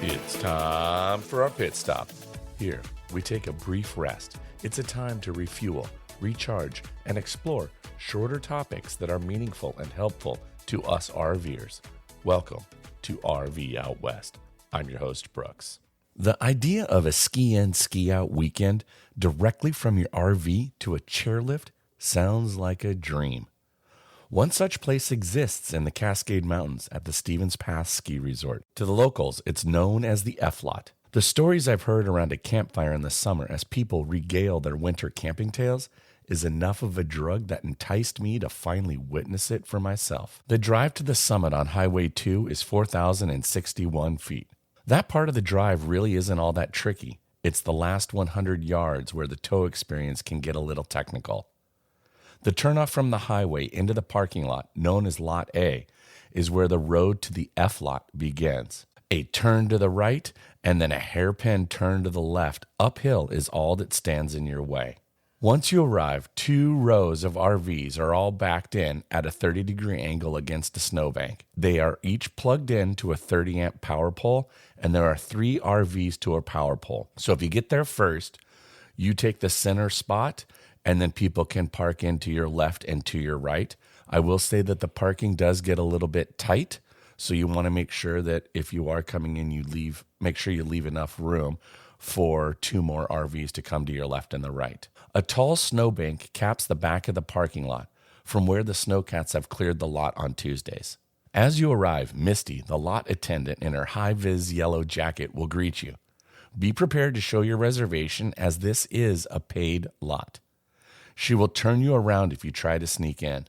It's time for our pit stop. Here, we take a brief rest. It's a time to refuel, recharge, and explore shorter topics that are meaningful and helpful to us RVers. Welcome to RV Out West. I'm your host, Brooks. The idea of a ski-in, ski-out weekend directly from your RV to a chairlift sounds like a dream. One such place exists in the Cascade Mountains at the Stevens Pass Ski Resort. To the locals, it's known as the F-Lot. The stories I've heard around a campfire in the summer as people regale their winter camping tales is enough of a drug that enticed me to finally witness it for myself. The drive to the summit on Highway 2 is 4,061 feet. That part of the drive really isn't all that tricky. It's the last 100 yards where the tow experience can get a little technical. The turnoff from the highway into the parking lot, known as Lot A, is where the road to the F-Lot begins. A turn to the right and then a hairpin turn to the left uphill is all that stands in your way. Once you arrive, 2 rows of RVs are all backed in at a 30-degree angle against a snowbank. They are each plugged in to a 30-amp power pole, and there are 3 RVs to a power pole. So if you get there first, you take the center spot, and then people can park in to your left and to your right. I will say that the parking does get a little bit tight, so you want to make sure that if you are coming in, make sure you leave enough room for 2 more RVs to come to your left and the right. A tall snowbank caps the back of the parking lot from where the snowcats have cleared the lot on Tuesdays. As you arrive, Misty, the lot attendant in her high-vis yellow jacket, will greet you. Be prepared to show your reservation as this is a paid lot. She will turn you around if you try to sneak in.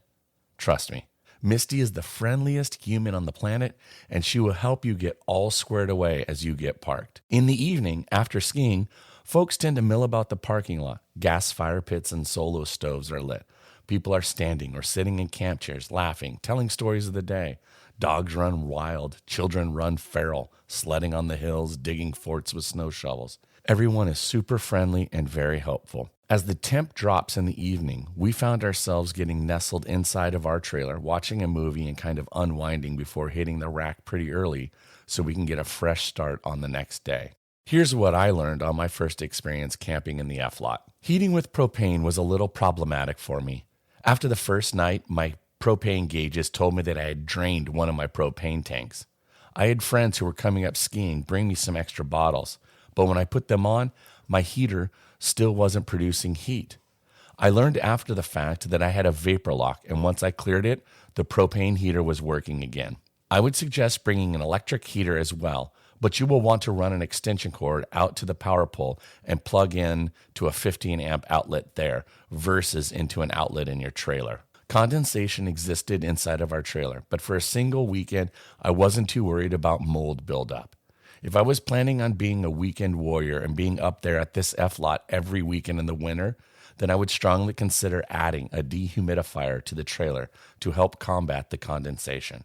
Trust me, Misty is the friendliest human on the planet, and she will help you get all squared away as you get parked. In the evening, after skiing, folks tend to mill about the parking lot. Gas fire pits and solo stoves are lit. People are standing or sitting in camp chairs, laughing, telling stories of the day. Dogs run wild, children run feral, sledding on the hills, digging forts with snow shovels. Everyone is super friendly and very helpful. As the temp drops in the evening, we found ourselves getting nestled inside of our trailer, watching a movie and kind of unwinding before hitting the rack pretty early so we can get a fresh start on the next day. Here's what I learned on my first experience camping in the F-Lot. Heating with propane was a little problematic for me. After the first night, my propane gauges told me that I had drained one of my propane tanks. I had friends who were coming up skiing bring me some extra bottles, but when I put them on, my heater still wasn't producing heat. I learned after the fact that I had a vapor lock, and once I cleared it, the propane heater was working again. I would suggest bringing an electric heater as well, but you will want to run an extension cord out to the power pole and plug in to a 15-amp outlet there versus into an outlet in your trailer. Condensation existed inside of our trailer, but for a single weekend, I wasn't too worried about mold buildup. If I was planning on being a weekend warrior and being up there at this F-Lot every weekend in the winter, then I would strongly consider adding a dehumidifier to the trailer to help combat the condensation.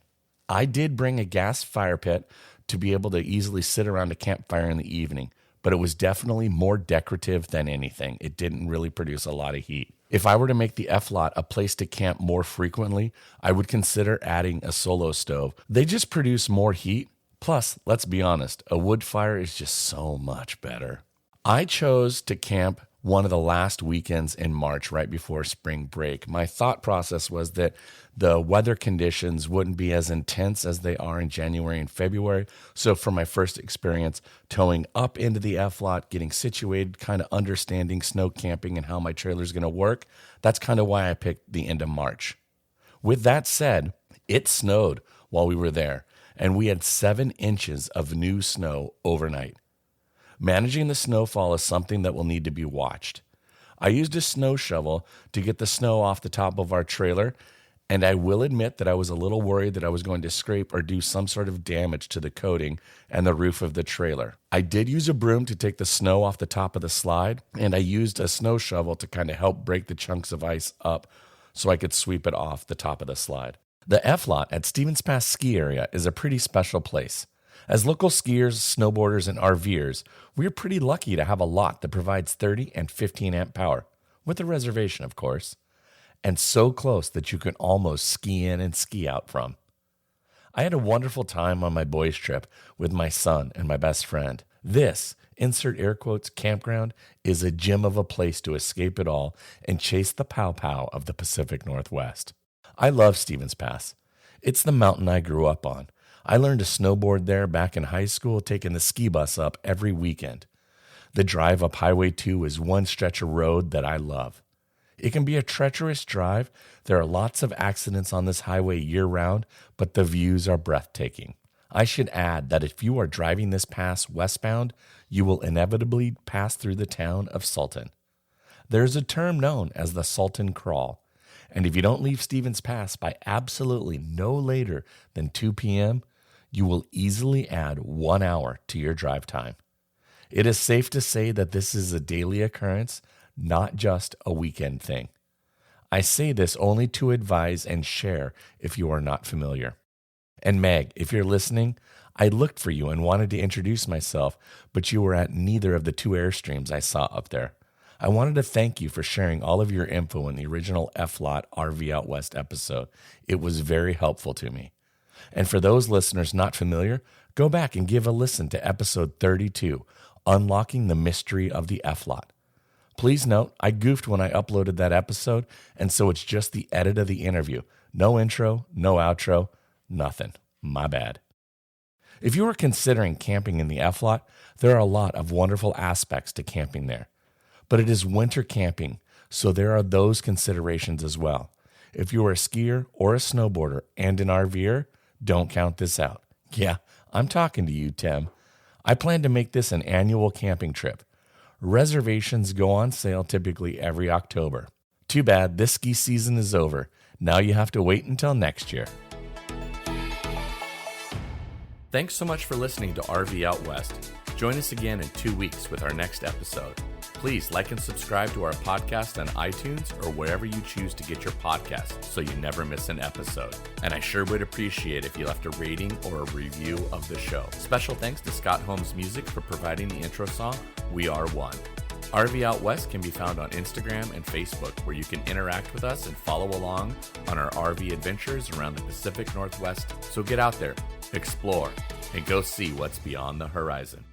I did bring a gas fire pit to be able to easily sit around a campfire in the evening, but it was definitely more decorative than anything. It didn't really produce a lot of heat. If I were to make the F-Lot a place to camp more frequently, I would consider adding a solo stove. They just produce more heat. Plus, let's be honest, a wood fire is just so much better. I chose to camp one of the last weekends in March right before spring break. My thought process was that the weather conditions wouldn't be as intense as they are in January and February. So for my first experience, towing up into the F-Lot, getting situated, kind of understanding snow camping and how my trailer is going to work, that's kind of why I picked the end of March. With that said, it snowed while we were there, and we had 7 inches of new snow overnight. Managing the snowfall is something that will need to be watched. I used a snow shovel to get the snow off the top of our trailer, and I will admit that I was a little worried that I was going to scrape or do some sort of damage to the coating and the roof of the trailer. I did use a broom to take the snow off the top of the slide, and I used a snow shovel to kind of help break the chunks of ice up so I could sweep it off the top of the slide. The F-Lot at Stevens Pass Ski Area is a pretty special place. As local skiers, snowboarders, and RVers, we're pretty lucky to have a lot that provides 30 and 15-amp power, with a reservation, of course, and so close that you can almost ski in and ski out from. I had a wonderful time on my boys' trip with my son and my best friend. This, insert air quotes, campground is a gem of a place to escape it all and chase the pow-pow of the Pacific Northwest. I love Stevens Pass. It's the mountain I grew up on. I learned to snowboard there back in high school, taking the ski bus up every weekend. The drive up Highway 2 is one stretch of road that I love. It can be a treacherous drive. There are lots of accidents on this highway year-round, but the views are breathtaking. I should add that if you are driving this pass westbound, you will inevitably pass through the town of Sultan. There's a term known as the Sultan Crawl, and if you don't leave Stevens Pass by absolutely no later than 2 p.m., you will easily add 1 hour to your drive time. It is safe to say that this is a daily occurrence, not just a weekend thing. I say this only to advise and share if you are not familiar. And Meg, if you're listening, I looked for you and wanted to introduce myself, but you were at neither of the 2 Airstreams I saw up there. I wanted to thank you for sharing all of your info in the original FLOT RV Out West episode. It was very helpful to me. And for those listeners not familiar, go back and give a listen to episode 32, Unlocking the Mystery of the FLOT. Please note, I goofed when I uploaded that episode, and so it's just the edit of the interview. No intro, no outro, nothing. My bad. If you are considering camping in the FLOT, there are a lot of wonderful aspects to camping there. But it is winter camping, so there are those considerations as well. If you are a skier or a snowboarder and an RVer, don't count this out. Yeah, I'm talking to you, Tim. I plan to make this an annual camping trip. Reservations go on sale typically every October. Too bad this ski season is over. Now you have to wait until next year. Thanks so much for listening to RV Out West. Join us again in 2 weeks with our next episode. Please like and subscribe to our podcast on iTunes or wherever you choose to get your podcasts so you never miss an episode. And I sure would appreciate if you left a rating or a review of the show. Special thanks to Scott Holmes Music for providing the intro song, We Are One. RV Out West can be found on Instagram and Facebook, where you can interact with us and follow along on our RV adventures around the Pacific Northwest. So get out there, explore, and go see what's beyond the horizon.